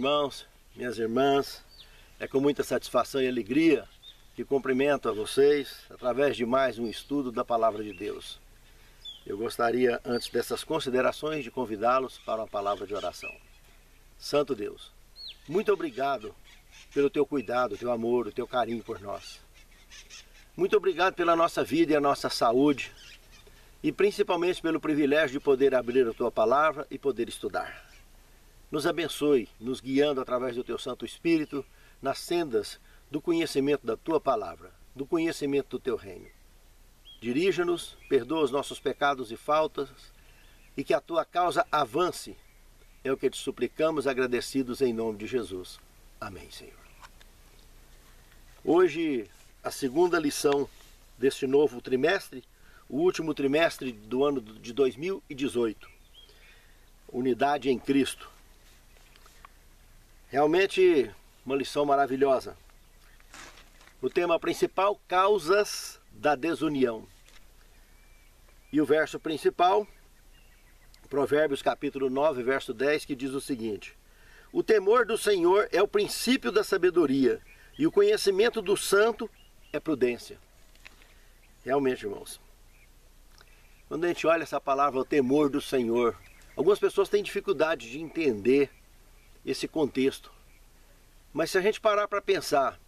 irmãos, minhas irmãs, é com muita satisfação e alegria que cumprimento a vocês através de mais um estudo da Palavra de Deus. Eu gostaria, antes dessas considerações, de convidá-los para uma palavra de oração. Santo Deus, muito obrigado pelo teu cuidado, o teu amor, o teu carinho por nós. Muito obrigado pela nossa vida e a nossa saúde, e principalmente pelo privilégio de poder abrir a tua palavra e poder estudar. Nos abençoe, nos guiando através do teu Santo Espírito nas sendas do conhecimento da tua palavra, do conhecimento do teu reino. Dirija-nos, perdoa os nossos pecados e faltas, e que a tua causa avance. É o que te suplicamos, agradecidos em nome de Jesus. Amém, Senhor. Hoje, a segunda lição deste novo trimestre, o último trimestre do ano de 2018. Unidade em Cristo. Realmente uma lição maravilhosa. O tema principal, causas da desunião. E o verso principal, Provérbios capítulo 9, verso 10, que diz o seguinte: o temor do Senhor é o princípio da sabedoria, e o conhecimento do santo é prudência. Realmente, irmãos, quando a gente olha essa palavra, o temor do Senhor, algumas pessoas têm dificuldade de entender esse contexto. Mas se a gente parar para pensar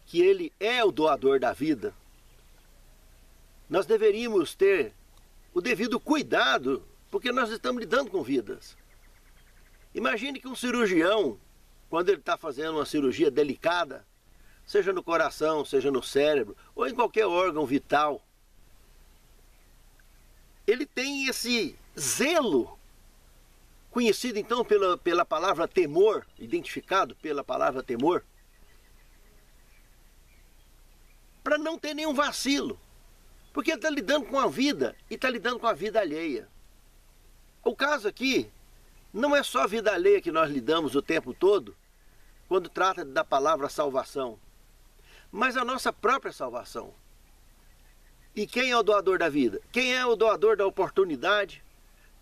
que Ele é o doador da vida, nós deveríamos ter o devido cuidado, porque nós estamos lidando com vidas. Imagine que um cirurgião, quando ele está fazendo uma cirurgia delicada, seja no coração, seja no cérebro, ou em qualquer órgão vital, ele tem esse zelo, conhecido então pela palavra temor, identificado pela palavra temor, para não ter nenhum vacilo, porque ele está lidando com a vida e está lidando com a vida alheia. O caso aqui não é só a vida alheia que nós lidamos o tempo todo, quando trata da palavra salvação, mas a nossa própria salvação. E quem é o doador da vida? Quem é o doador da oportunidade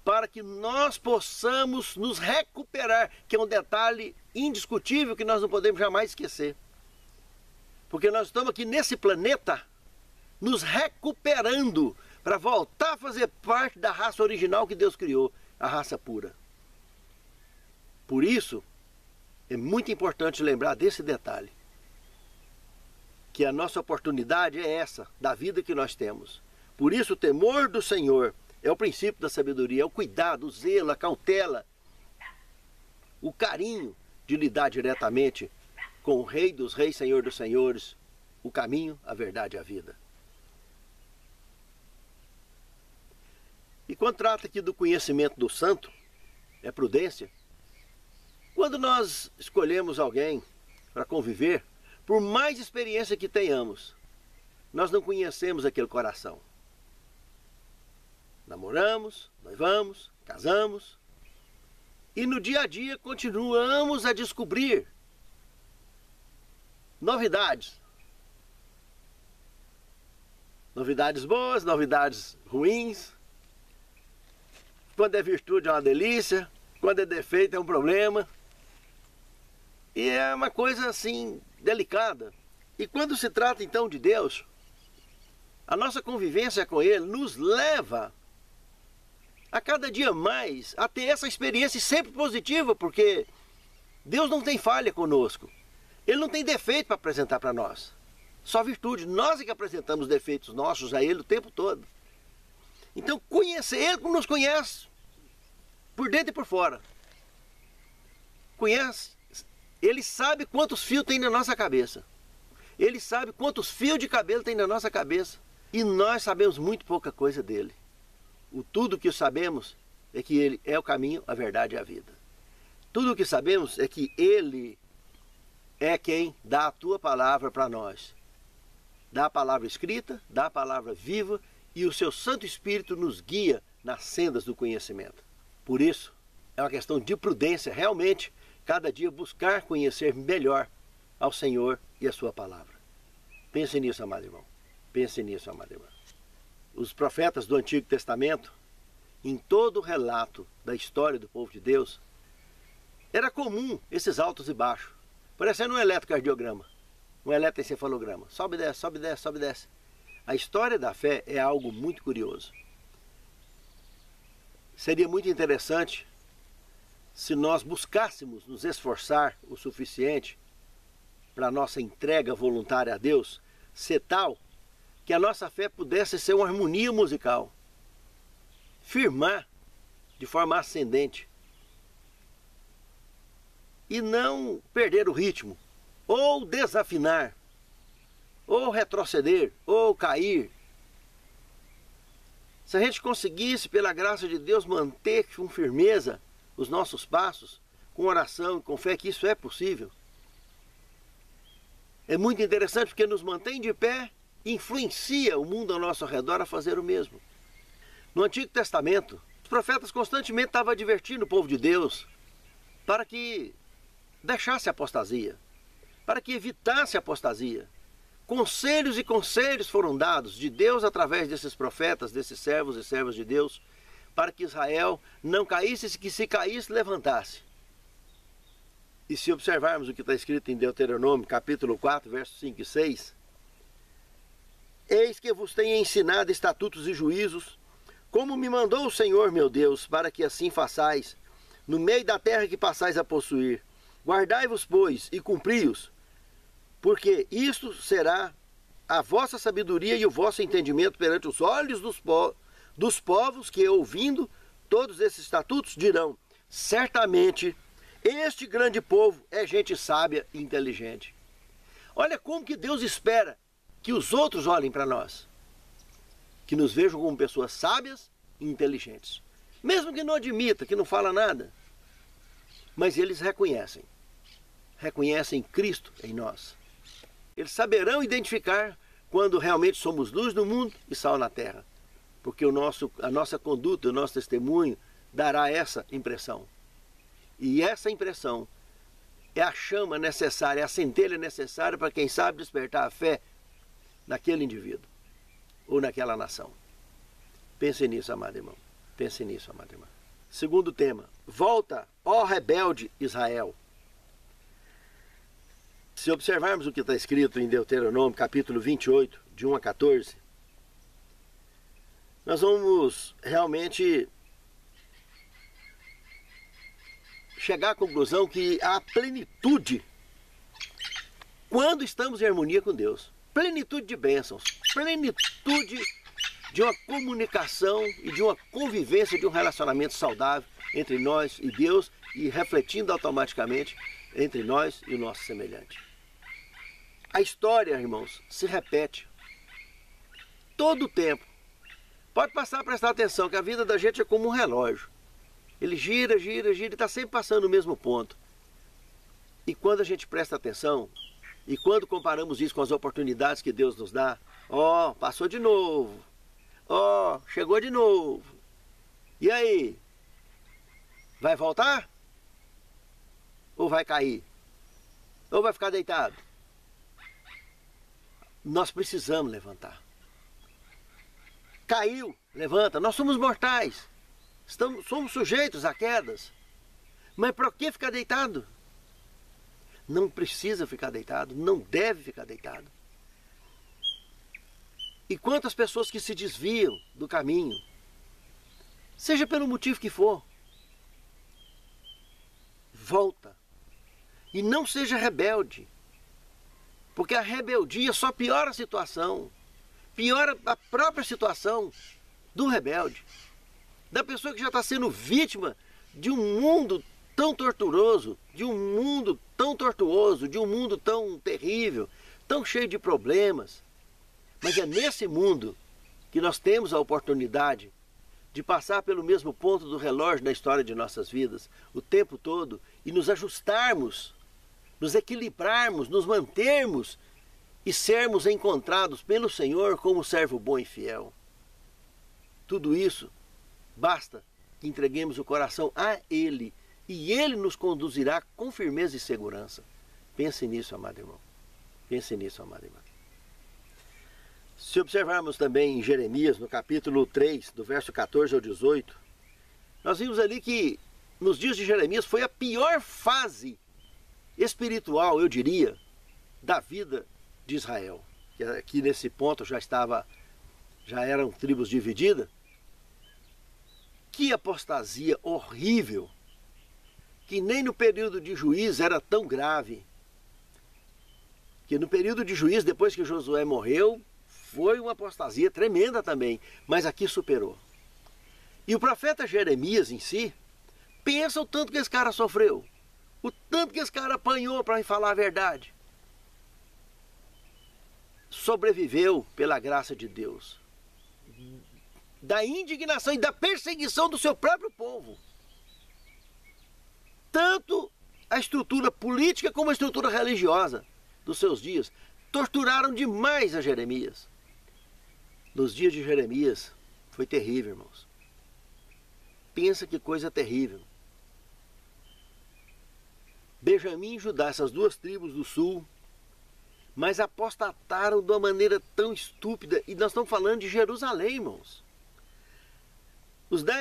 para que nós possamos nos recuperar, que é um detalhe indiscutível que nós não podemos jamais esquecer. Porque nós estamos aqui nesse planeta nos recuperando para voltar a fazer parte da raça original que Deus criou, a raça pura. Por isso, é muito importante lembrar desse detalhe, que a nossa oportunidade é essa, da vida que nós temos. Por isso o temor do Senhor é o princípio da sabedoria, é o cuidado, o zelo, a cautela, o carinho de lidar diretamente com o Rei dos Reis, Senhor dos Senhores, o caminho, a verdade e a vida. E quando trata aqui do conhecimento do santo, é prudência. Quando nós escolhemos alguém para conviver, por mais experiência que tenhamos, nós não conhecemos aquele coração. Namoramos, noivamos, casamos, e no dia a dia continuamos a descobrir novidades. Novidades boas, novidades ruins. Quando é virtude é uma delícia, quando é defeito é um problema. E é uma coisa assim delicada. E quando se trata então de Deus, a nossa convivência com Ele nos leva a cada dia mais a ter essa experiência sempre positiva, porque Deus não tem falha conosco. Ele não tem defeito para apresentar para nós. Só virtude. Nós é que apresentamos defeitos nossos a Ele o tempo todo. Então conhecer Ele como nos conhece, por dentro e por fora. Conhece. Ele sabe quantos fios tem na nossa cabeça. Ele sabe quantos fios de cabelo tem na nossa cabeça. E nós sabemos muito pouca coisa dele. O tudo que sabemos é que Ele é o caminho, a verdade e a vida. Tudo o que sabemos é que Ele é quem dá a tua palavra para nós. Dá a palavra escrita, dá a palavra viva, e o seu Santo Espírito nos guia nas sendas do conhecimento. Por isso, é uma questão de prudência, realmente, cada dia buscar conhecer melhor ao Senhor e a sua palavra. Pense nisso, amado irmão. Pense nisso, amado irmão. Os profetas do Antigo Testamento, em todo o relato da história do povo de Deus, era comum esses altos e baixos, parecendo um eletrocardiograma, um eletroencefalograma. Sobe e desce, sobe e desce, sobe e desce. A história da fé é algo muito curioso. Seria muito interessante se nós buscássemos nos esforçar o suficiente para a nossa entrega voluntária a Deus ser tal que a nossa fé pudesse ser uma harmonia musical, firmar de forma ascendente e não perder o ritmo, ou desafinar, ou retroceder, ou cair. Se a gente conseguisse, pela graça de Deus, manter com firmeza os nossos passos, com oração e com fé, que isso é possível. É muito interessante porque nos mantém de pé e influencia o mundo ao nosso redor a fazer o mesmo. No Antigo Testamento, os profetas constantemente estavam advertindo o povo de Deus para que deixasse a apostasia, para que evitasse a apostasia. Conselhos e conselhos foram dados de Deus através desses profetas, desses servos e servas de Deus, para que Israel não caísse e que se caísse, levantasse. E se observarmos o que está escrito em Deuteronômio, capítulo 4, versos 5 e 6, eis que vos tenho ensinado estatutos e juízos, como me mandou o Senhor meu Deus, para que assim façais, no meio da terra que passais a possuir. Guardai-vos, pois, e cumpri-os, porque isto será a vossa sabedoria e o vosso entendimento perante os olhos dos povos que, ouvindo todos esses estatutos, dirão: certamente este grande povo é gente sábia e inteligente. Olha como que Deus espera que os outros olhem para nós, que nos vejam como pessoas sábias e inteligentes, mesmo que não admita, que não fala nada, mas eles reconhecem Cristo em nós. Eles saberão identificar quando realmente somos luz no mundo e sal na terra, porque a nossa conduta, o nosso testemunho dará essa impressão. E essa impressão é a chama necessária, é a centelha necessária para quem sabe despertar a fé naquele indivíduo ou naquela nação. Pense nisso, amado irmão. Pense nisso, amado irmão. Segundo tema: volta, ó rebelde Israel. Se observarmos o que está escrito em Deuteronômio, capítulo 28, de 1 a 14, nós vamos realmente chegar à conclusão que há plenitude quando estamos em harmonia com Deus. Plenitude de bênçãos, plenitude de uma comunicação e de uma convivência, de um relacionamento saudável entre nós e Deus e refletindo automaticamente entre nós e o nosso semelhante. A história, irmãos, se repete todo o tempo. Pode passar a prestar atenção que a vida da gente é como um relógio. Ele gira, gira, gira e está sempre passando no mesmo ponto. E quando a gente presta atenção, e quando comparamos isso com as oportunidades que Deus nos dá, passou de novo, chegou de novo. E aí? Vai voltar? Ou vai cair? Ou vai ficar deitado? Nós precisamos levantar. Caiu, levanta. Nós somos mortais. Somos sujeitos a quedas. Mas para que ficar deitado? Não precisa ficar deitado, não deve ficar deitado. E quantas pessoas que se desviam do caminho, seja pelo motivo que for, volta. E não seja rebelde, porque a rebeldia só piora a situação, piora a própria situação do rebelde, da pessoa que já está sendo vítima de um mundo tão torturoso, de um mundo tão tortuoso, de um mundo tão terrível, tão cheio de problemas. Mas é nesse mundo que nós temos a oportunidade de passar pelo mesmo ponto do relógio na história de nossas vidas, o tempo todo, e nos ajustarmos, nos equilibrarmos, nos mantermos e sermos encontrados pelo Senhor como servo bom e fiel. Tudo isso basta que entreguemos o coração a Ele e Ele nos conduzirá com firmeza e segurança. Pense nisso, amado irmão. Pense nisso, amado irmão. Se observarmos também em Jeremias, no capítulo 3, do verso 14 ao 18, nós vimos ali que nos dias de Jeremias, foi a pior fase espiritual, eu diria, da vida de Israel. Que aqui nesse ponto já eram tribos divididas. Que apostasia horrível, que nem no período de Juízes era tão grave. Que no período de Juízes, depois que Josué morreu, foi uma apostasia tremenda também, mas aqui superou. E o profeta Jeremias em si, pensa o tanto que esse cara sofreu, o tanto que esse cara apanhou para falar a verdade. Sobreviveu pela graça de Deus, da indignação e da perseguição do seu próprio povo. Tanto a estrutura política como a estrutura religiosa dos seus dias torturaram demais a Jeremias. Nos dias de Jeremias foi terrível, irmãos. Pensa que coisa terrível. Benjamim e Judá, essas duas tribos do sul, mas apostataram de uma maneira tão estúpida. E nós estamos falando de Jerusalém, irmãos.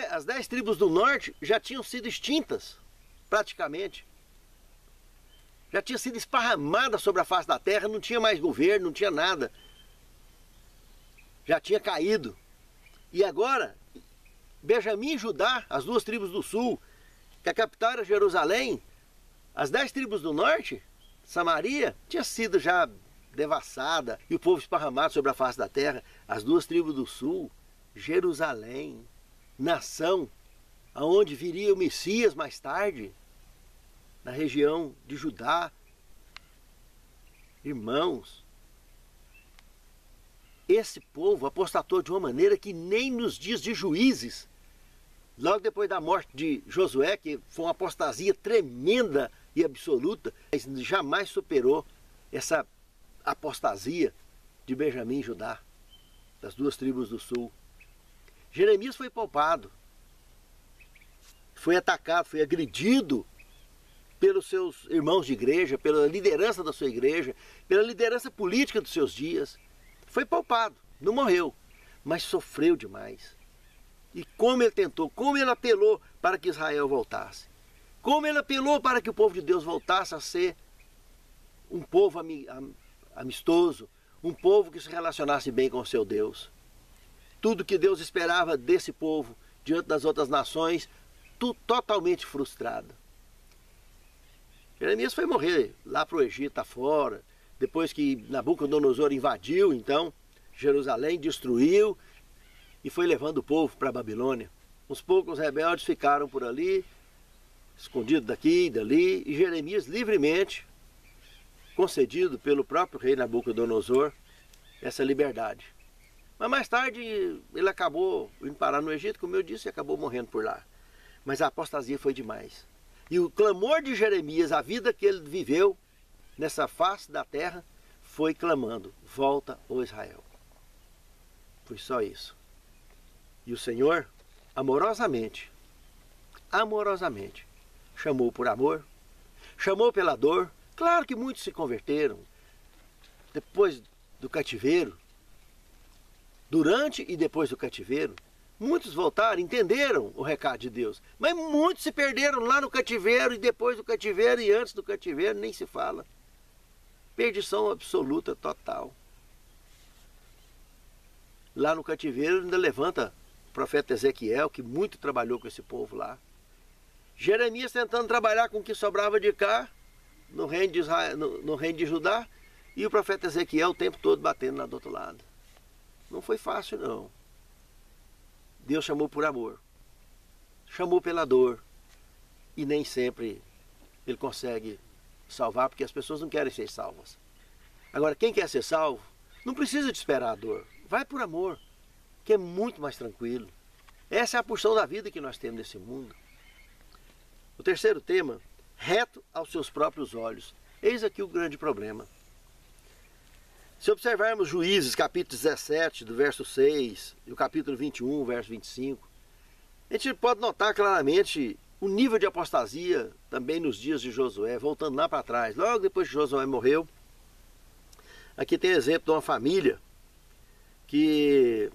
As 10 tribos do norte já tinham sido extintas, praticamente. Já tinha sido esparramada sobre a face da terra, não tinha mais governo, não tinha nada. Já tinha caído. E agora, Benjamim e Judá, as duas tribos do sul, que a capital era Jerusalém, as 10 tribos do norte, Samaria, tinha sido já devassada e o povo esparramado sobre a face da terra. As duas tribos do sul, Jerusalém, nação, aonde viria o Messias mais tarde, na região de Judá. Irmãos, esse povo apostatou de uma maneira que nem nos dias de Juízes, logo depois da morte de Josué, que foi uma apostasia tremenda e absoluta, mas jamais superou essa apostasia de Benjamim e Judá, das duas tribos do sul. Jeremias foi poupado, foi atacado, foi agredido pelos seus irmãos de igreja, pela liderança da sua igreja, pela liderança política dos seus dias. Foi poupado, não morreu, mas sofreu demais. E como ele tentou, como ele apelou para que Israel voltasse. Como ele apelou para que o povo de Deus voltasse a ser um povo amistoso, um povo que se relacionasse bem com o seu Deus. Tudo que Deus esperava desse povo diante das outras nações, totalmente frustrado. Jeremias foi morrer lá para o Egito afora, depois que Nabucodonosor invadiu, então, Jerusalém, destruiu e foi levando o povo para a Babilônia. Uns poucos rebeldes ficaram por ali, escondidos daqui e dali, e Jeremias livremente, concedido pelo próprio rei Nabucodonosor, essa liberdade. Mas mais tarde ele acabou indo parar no Egito, como eu disse, e acabou morrendo por lá. Mas a apostasia foi demais. E o clamor de Jeremias, a vida que ele viveu nessa face da terra, foi clamando: volta, ó Israel. Foi só isso. E o Senhor, amorosamente, chamou por amor, chamou pela dor. Claro que muitos se converteram depois do cativeiro, durante e depois do cativeiro. Muitos voltaram, entenderam o recado de Deus, mas muitos se perderam lá no cativeiro e depois do cativeiro e antes do cativeiro, nem se fala. Perdição absoluta, total. Lá no cativeiro ainda levanta o profeta Ezequiel, que muito trabalhou com esse povo lá. Jeremias tentando trabalhar com o que sobrava de cá, no reino de Israel, no reino de Judá, e o profeta Ezequiel o tempo todo batendo lá do outro lado. Não foi fácil, não. Deus chamou por amor, chamou pela dor, e nem sempre ele consegue salvar, porque as pessoas não querem ser salvas. Agora, quem quer ser salvo, não precisa de esperar a dor, vai por amor, que é muito mais tranquilo. Essa é a porção da vida que nós temos nesse mundo. O terceiro tema, reto aos seus próprios olhos. Eis aqui o grande problema. Se observarmos Juízes, capítulo 17, do verso 6, e o capítulo 21, verso 25, a gente pode notar claramente o nível de apostasia também nos dias de Josué, voltando lá para trás, logo depois que Josué morreu. Aqui tem exemplo de uma família que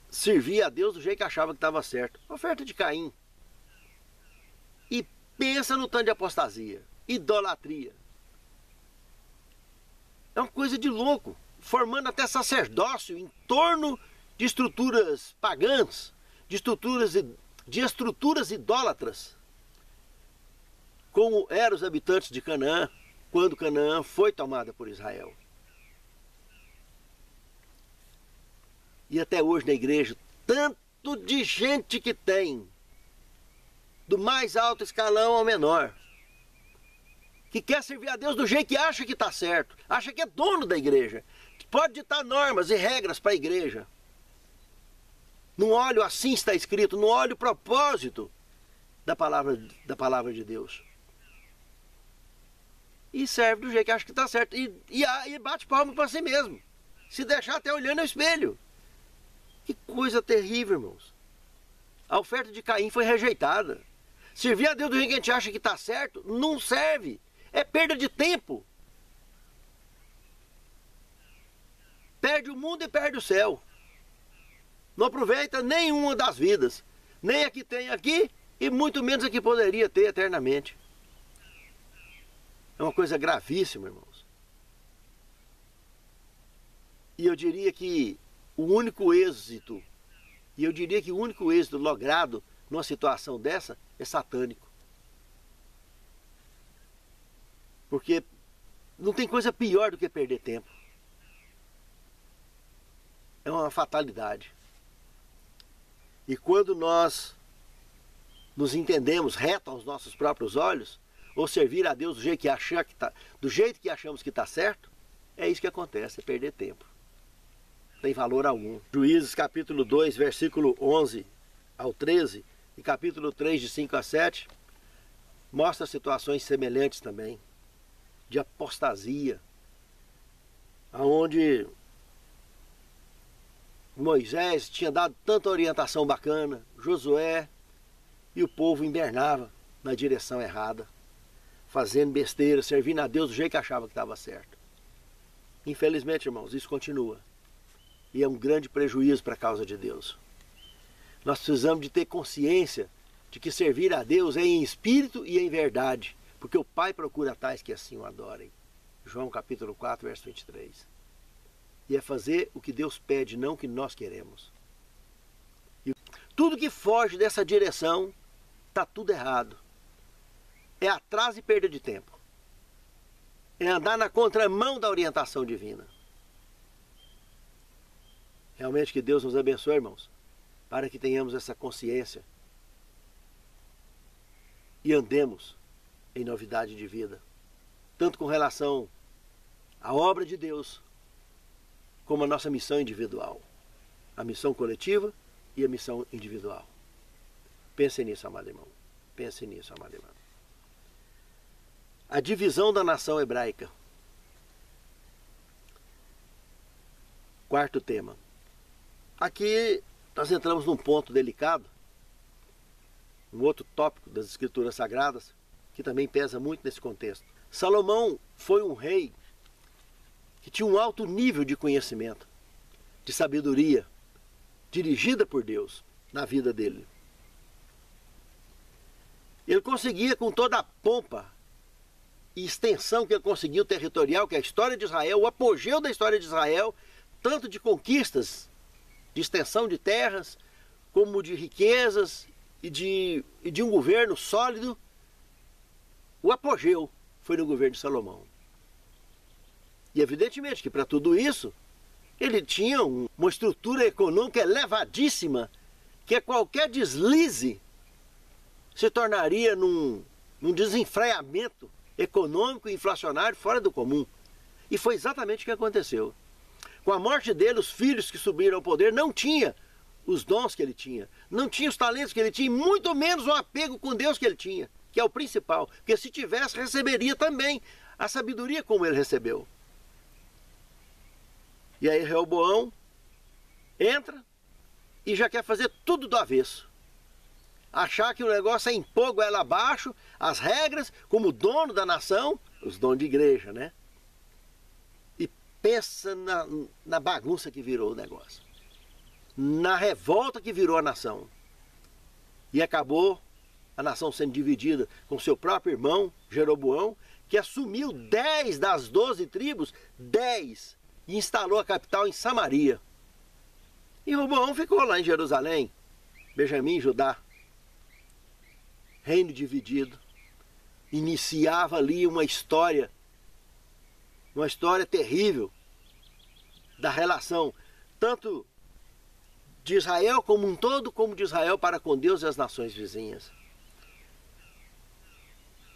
servia a Deus do jeito que achava que estava certo. A oferta de Caim. E pensa no tanto de apostasia, idolatria. É uma coisa de louco, formando até sacerdócio em torno de estruturas pagãs, de estruturas idólatras, como eram os habitantes de Canaã, quando Canaã foi tomada por Israel. E até hoje na igreja, tanto de gente que tem, do mais alto escalão ao menor, que quer servir a Deus do jeito que acha que está certo, acha que é dono da igreja, pode ditar normas e regras para a igreja. Não olha o assim está escrito, não olha o propósito da palavra de Deus. E serve do jeito que acha que está certo. E bate palma para si mesmo. Se deixar até olhando no espelho. Que coisa terrível, irmãos. A oferta de Caim foi rejeitada. Servir a Deus do jeito que a gente acha que está certo, não serve. É perda de tempo. Perde o mundo e perde o céu. Não aproveita nenhuma das vidas. Nem a que tem aqui e muito menos a que poderia ter eternamente. É uma coisa gravíssima, irmãos. E eu diria que o único êxito logrado numa situação dessa é satânico. Porque não tem coisa pior do que perder tempo. É uma fatalidade. E quando nós nos entendemos reto aos nossos próprios olhos, ou servir a Deus do jeito que achamos que está certo, é isso que acontece, é perder tempo. Não tem valor algum. Juízes capítulo 2, versículo 11 ao 13, e capítulo 3, de 5 a 7, mostra situações semelhantes também, de apostasia, aonde Moisés tinha dado tanta orientação bacana, Josué, e o povo invernava na direção errada, fazendo besteira, servindo a Deus do jeito que achava que estava certo. Infelizmente, irmãos, isso continua. E é um grande prejuízo para a causa de Deus. Nós precisamos de ter consciência de que servir a Deus é em espírito e em verdade, porque o Pai procura tais que assim o adorem. João capítulo 4, verso 23. E é fazer o que Deus pede, não o que nós queremos. E tudo que foge dessa direção, está tudo errado. É atraso e perda de tempo. É andar na contramão da orientação divina. Realmente que Deus nos abençoe, irmãos, para que tenhamos essa consciência e andemos em novidade de vida, tanto com relação à obra de Deus, como a nossa missão individual, a missão coletiva e a missão individual. Pense nisso, amado irmão. Pense nisso, amado irmão. A divisão da nação hebraica. Quarto tema. Aqui nós entramos num ponto delicado, um outro tópico das Escrituras Sagradas, que também pesa muito nesse contexto. Salomão foi um rei que tinha um alto nível de conhecimento, de sabedoria, dirigida por Deus na vida dele. Ele conseguia, com toda a pompa e extensão que ele conseguiu territorial, que é a história de Israel, o apogeu da história de Israel, tanto de conquistas, de extensão de terras, como de riquezas e de um governo sólido. O apogeu foi no governo de Salomão. E evidentemente que para tudo isso, ele tinha uma estrutura econômica elevadíssima, que qualquer deslize se tornaria num desenfreamento econômico e inflacionário fora do comum. E foi exatamente o que aconteceu. Com a morte dele, os filhos que subiram ao poder não tinham os dons que ele tinha, não tinham os talentos que ele tinha, muito menos o apego com Deus que ele tinha, que é o principal. Porque se tivesse, receberia também a sabedoria como ele recebeu. E aí Reoboão entra e já quer fazer tudo do avesso. Achar que o negócio é impor goela abaixo, as regras, como dono da nação, os donos de igreja, né? E pensa na bagunça que virou o negócio. Na revolta que virou a nação. E acabou a nação sendo dividida com seu próprio irmão, Jeroboão, que assumiu 10 das 12 tribos, 10, e instalou a capital em Samaria. E Roboão ficou lá em Jerusalém, Benjamim, Judá. Reino dividido. Iniciava ali uma história terrível da relação tanto de Israel como um todo, como de Israel para com Deus e as nações vizinhas.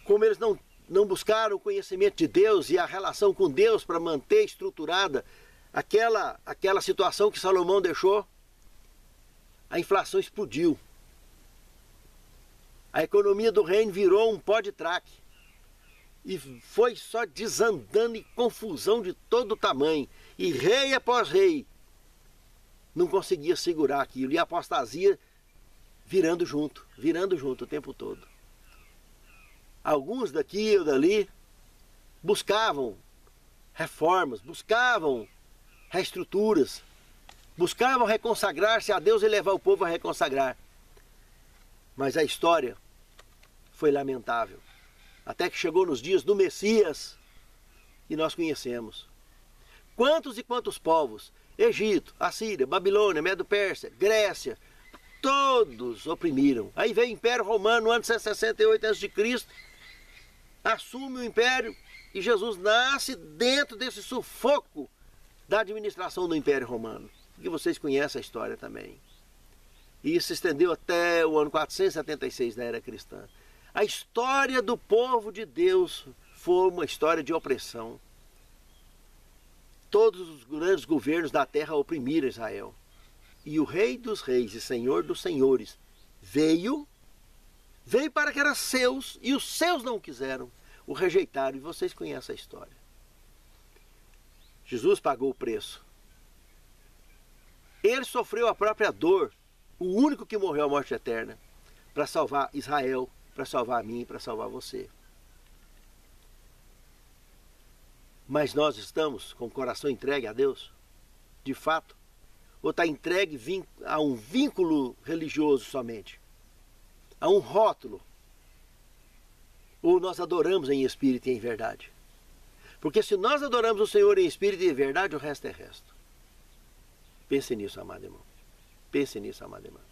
Como eles não buscaram o conhecimento de Deus e a relação com Deus para manter estruturada aquela situação que Salomão deixou, a inflação explodiu. A economia do reino virou um pó de traque. E foi só desandando e confusão de todo tamanho. E rei após rei não conseguia segurar aquilo. E a apostasia virando junto o tempo todo. Alguns daqui ou dali buscavam reformas, buscavam reestruturas, buscavam reconsagrar-se a Deus e levar o povo a reconsagrar. Mas a história foi lamentável. Até que chegou nos dias do Messias e nós conhecemos. Quantos e quantos povos, Egito, Assíria, Babilônia, Medo-Pérsia, Grécia, todos oprimiram. Aí veio o Império Romano no ano de 68 a.C., assume o Império e Jesus nasce dentro desse sufoco da administração do Império Romano. Que vocês conhecem a história também. E isso se estendeu até o ano 476 da era cristã. A história do povo de Deus foi uma história de opressão. Todos os grandes governos da terra oprimiram Israel. E o Rei dos Reis e Senhor dos Senhores veio para que eram seus, e os seus não o quiseram, o rejeitaram, e vocês conhecem a história. Jesus pagou o preço. Ele sofreu a própria dor, o único que morreu a morte eterna, para salvar Israel, para salvar a mim, para salvar você. Mas nós estamos com o coração entregue a Deus? De fato? Ou está entregue a um vínculo religioso somente? A um rótulo? Ou nós adoramos em espírito e em verdade? Porque se nós adoramos o Senhor em espírito e em verdade, o resto é resto. Pense nisso, amado irmão. Pense nisso, amado irmão.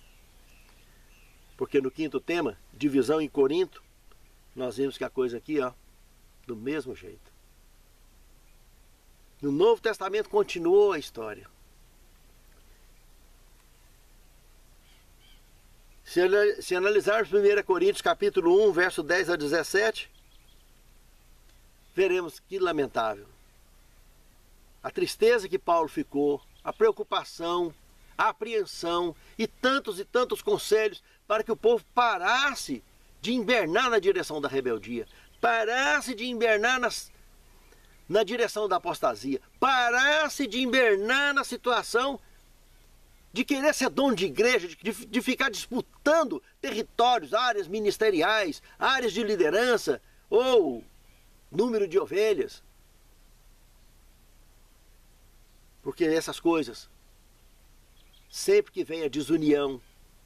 Porque no quinto tema, divisão em Corinto, nós vimos que a coisa aqui, ó, do mesmo jeito. No Novo Testamento continuou a história. Se analisarmos 1 Coríntios capítulo 1, verso 10 a 17, veremos que lamentável. A tristeza que Paulo ficou, a preocupação, a apreensão e tantos conselhos para que o povo parasse de invernar na direção da rebeldia, parasse de invernar na direção da apostasia, parasse de invernar na situação de querer ser dono de igreja, de ficar disputando territórios, áreas ministeriais, áreas de liderança ou número de ovelhas. Porque essas coisas, sempre que vem a desunião,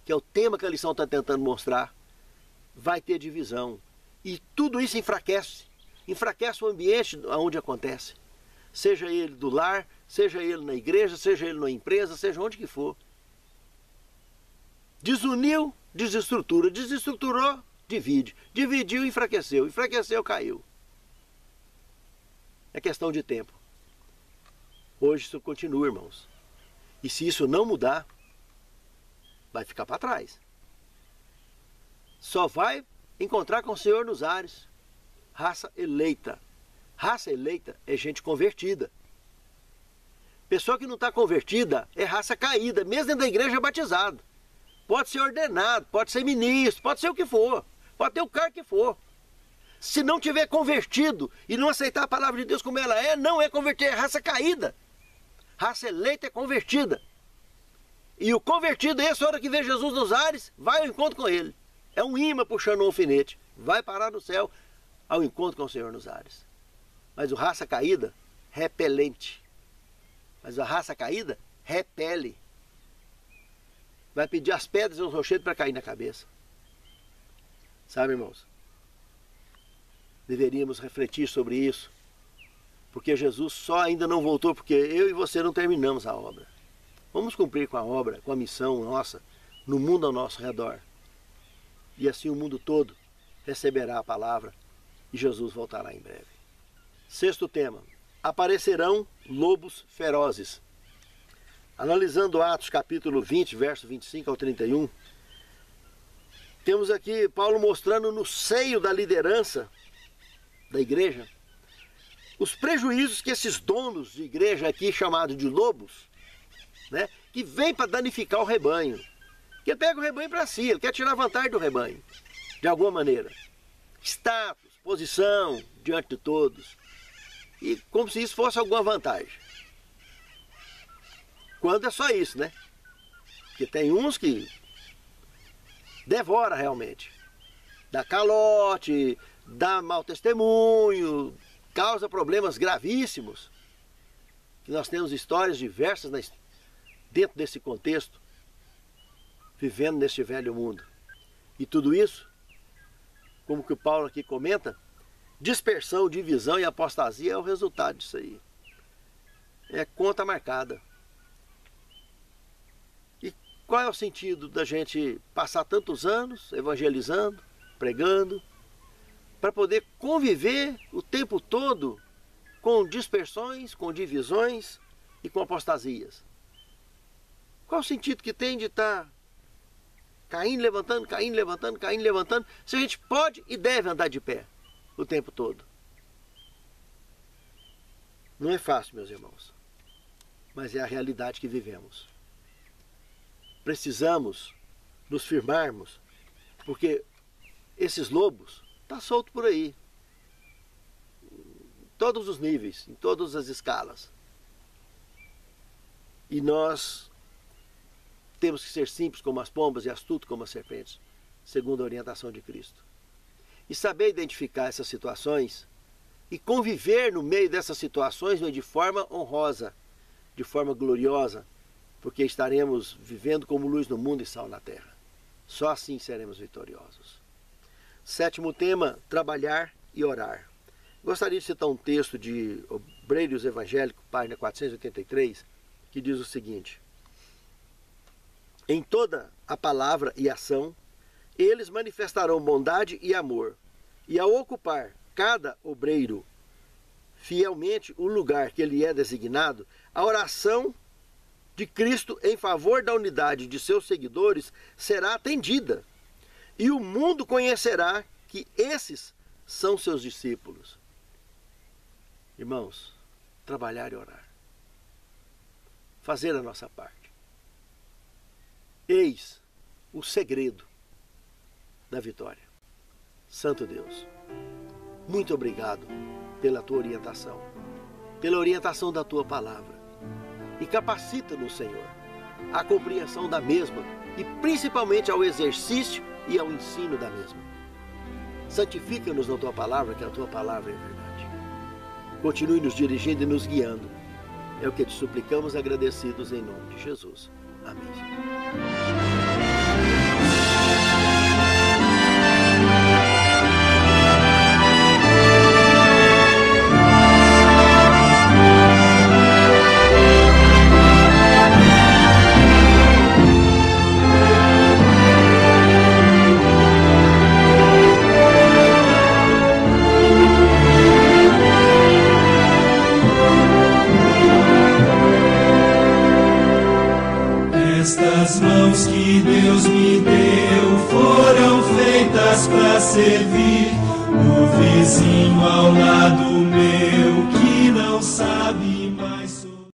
que é o tema que a lição está tentando mostrar, vai ter divisão. E tudo isso enfraquece o ambiente onde acontece. Seja ele do lar, seja ele na igreja, seja ele na empresa, seja onde que for. Desuniu, desestrutura, desestruturou, divide. Dividiu, enfraqueceu, enfraqueceu, caiu. É questão de tempo. Hoje isso continua, irmãos. E se isso não mudar, vai ficar para trás. Só vai encontrar com o Senhor nos ares. Raça eleita. Raça eleita é gente convertida. Pessoa que não está convertida é raça caída, mesmo dentro da igreja é batizado. Pode ser ordenado, pode ser ministro, pode ser o que for, pode ter o cargo que for. Se não tiver convertido e não aceitar a palavra de Deus como ela é, não é converter, é raça caída. Raça eleita é convertida. E o convertido, essa hora que vê Jesus nos ares, vai ao encontro com ele. É um imã puxando um alfinete. Vai parar no céu ao encontro com o Senhor nos ares. Mas o raça caída, repelente. Mas a raça caída, repele. Vai pedir as pedras e os rochedos para cair na cabeça. Sabe, irmãos? Deveríamos refletir sobre isso, porque Jesus só ainda não voltou porque eu e você não terminamos a obra. Vamos cumprir com a obra, com a missão nossa, no mundo ao nosso redor. E assim o mundo todo receberá a palavra e Jesus voltará em breve. Sexto tema: aparecerão lobos ferozes. Analisando Atos capítulo 20, verso 25 ao 31, temos aqui Paulo mostrando no seio da liderança da igreja os prejuízos que esses donos de igreja aqui, chamados de lobos, né, que vêm para danificar o rebanho, que pega o rebanho para si, ele quer tirar vantagem do rebanho, de alguma maneira. Status, posição diante de todos, e como se isso fosse alguma vantagem. Quando é só isso, né? Porque tem uns que devora realmente, dá calote, dá mau testemunho, causa problemas gravíssimos, que nós temos histórias diversas dentro desse contexto, vivendo neste velho mundo. E tudo isso, como que o Paulo aqui comenta, dispersão, divisão e apostasia é o resultado disso aí. É conta marcada. E qual é o sentido da gente passar tantos anos evangelizando, pregando, para poder conviver o tempo todo com dispersões, com divisões e com apostasias? Qual o sentido que tem de estar caindo, levantando, caindo, levantando, caindo, levantando, se a gente pode e deve andar de pé o tempo todo? Não é fácil, meus irmãos, mas é a realidade que vivemos. Precisamos nos firmarmos, porque esses lobos estão soltos por aí, em todos os níveis, em todas as escalas. E nós temos que ser simples como as pombas e astutos como as serpentes, segundo a orientação de Cristo. E saber identificar essas situações e conviver no meio dessas situações de forma honrosa, de forma gloriosa, porque estaremos vivendo como luz no mundo e sal na terra. Só assim seremos vitoriosos. Sétimo tema: trabalhar e orar. Gostaria de citar um texto de Obreiros Evangélico, página 483, que diz o seguinte: em toda a palavra e ação, eles manifestarão bondade e amor, e ao ocupar cada obreiro fielmente o lugar que lhe é designado, a oração de Cristo em favor da unidade de seus seguidores será atendida, e o mundo conhecerá que esses são seus discípulos. Irmãos, trabalhar e orar, fazer a nossa parte. Eis o segredo da vitória. Santo Deus, muito obrigado pela tua orientação, pela orientação da tua palavra. E capacita-nos, Senhor, à compreensão da mesma e principalmente ao exercício e ao ensino da mesma. Santifica-nos na tua palavra, que a tua palavra é verdade. Continue nos dirigindo e nos guiando. É o que te suplicamos, agradecidos em nome de Jesus. Amém. Estas mãos que Deus me deu foram feitas para servir o vizinho ao lado meu que não sabe